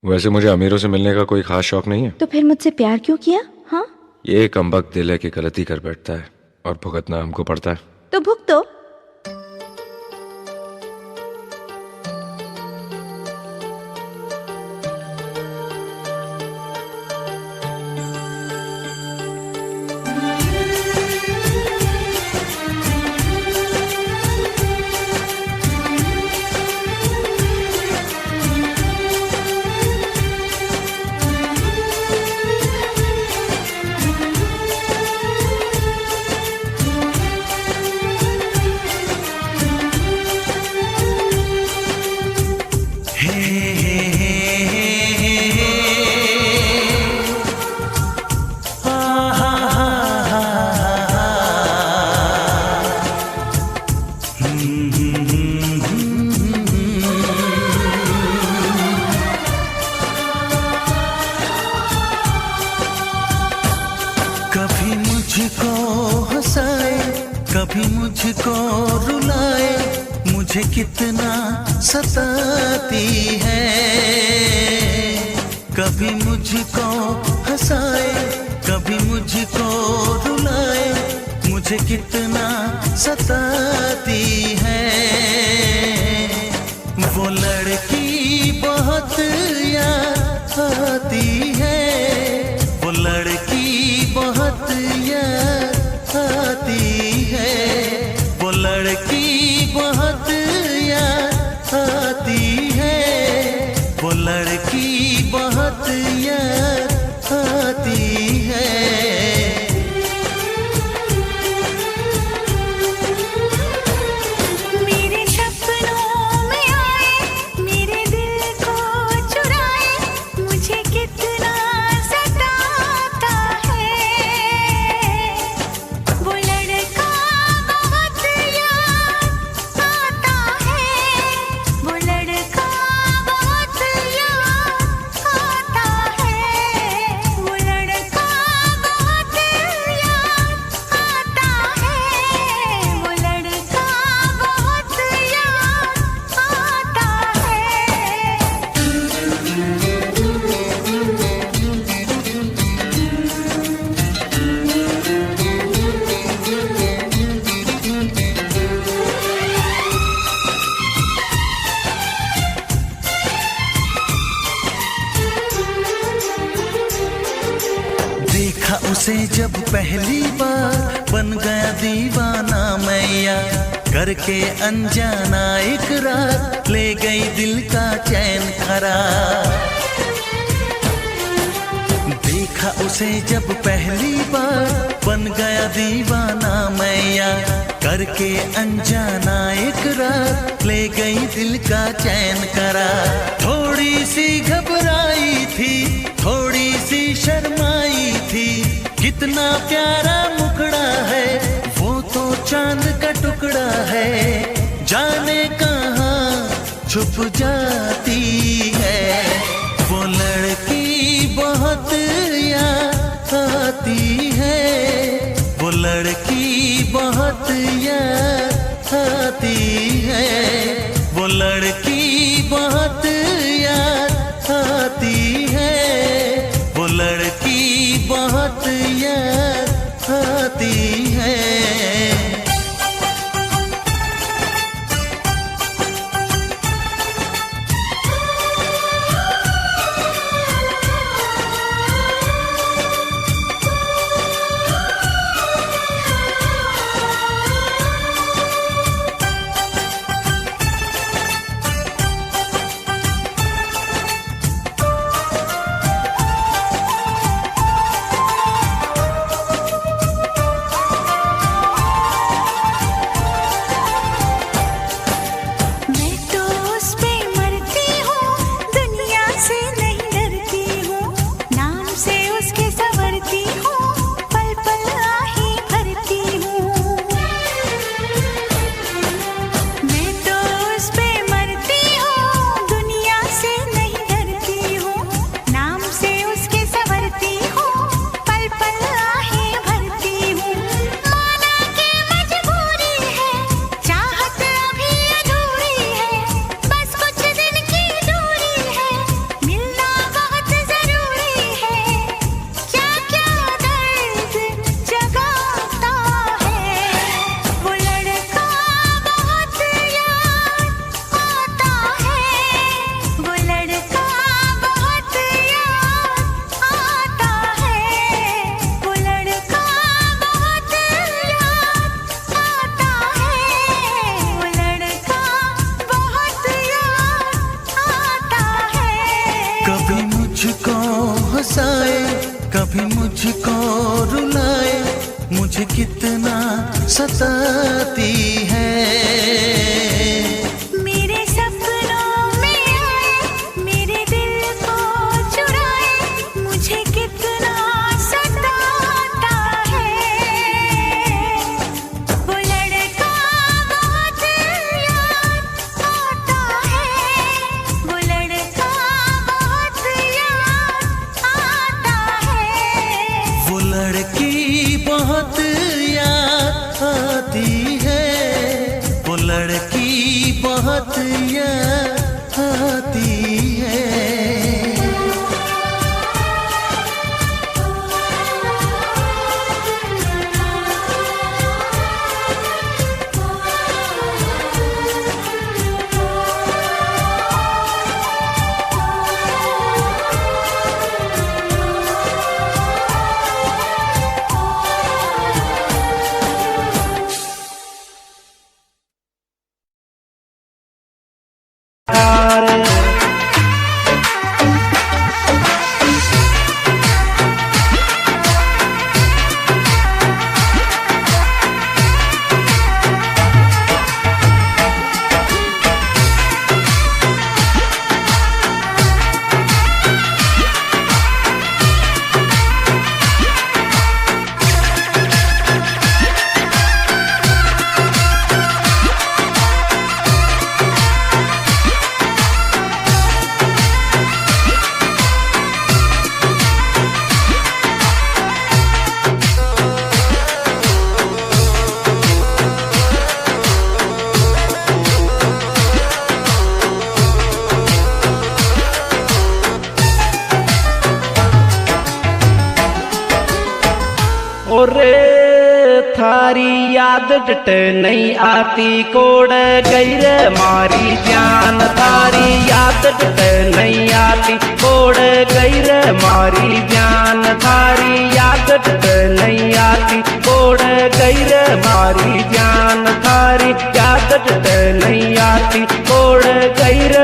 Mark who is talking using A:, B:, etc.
A: वैसे मुझे अमीरों से मिलने का कोई खास शौक नहीं है।
B: तो फिर मुझसे प्यार क्यों किया? हाँ,
A: ये कमबख्त दिल है कि गलती कर बैठता है और भुगतना हमको पड़ता है।
B: तो भुगतो।
C: कभी मुझको हंसाए, कभी मुझको रुलाए, मुझे कितना सताती है। कभी मुझको हंसाए, कभी मुझको रुलाए, मुझे कितना सताती है। वो लड़की बहुत याद आती है, वो लड़की बहुत याद आती है, वो लड़की बहुत याद आती है, वो लड़की बहुत याद आती है।
D: मेरे सपनों में आए, मेरे दिल को चुराए, मुझे कितना सताता है। वो लड़का बहुत याद आता है, वो लड़का बहुत याद आता है, वो लड़का बहुत याद आता है, वो लड़का बहुत याद आता
C: देखा उसे जब पहली बार, बन गया दीवाना मैया, करके अनजाना इकरार, ले गई दिल का चैन करार। देखा उसे जब पहली बार, बन गया दीवाना मैया, करके अनजाना इकरार, ले गई दिल का चैन करार। थोड़ी सी घबराई थी, थोड़ी सी शर्माई थी, कितना प्यारा मुखड़ा है, वो तो चांद का टुकड़ा है, जाने कहाँ छुप जाती है। वो लड़की बहुत याद आती है, वो लड़की बहुत याद आती है, वो लड़की बहुत याद आती है, वो लड़की बहुत याद आती है। हंसाए, कभी मुझको रुलाए, मुझे कितना सताती है।
D: मेरे सपनों में आए, मेरे दिल को चुराए, मुझे कितना सताता है। वो लड़का बहुत याद आता है, वो लड़का बहुत याद आता है।
C: वो लड़की बहुत याद आती है, वो लड़की बहुत याद आती है।
E: ओरे थारी याद डट नहीं आती, कोड़ गई रे मारी जान। थारी याद डट नहीं आती, कोड़ गई रे मारी जान। थारी याद डट नहीं आती, कोड़ गई रे मारी जान। थारी याद डट नहीं आती, कोड़ गई रे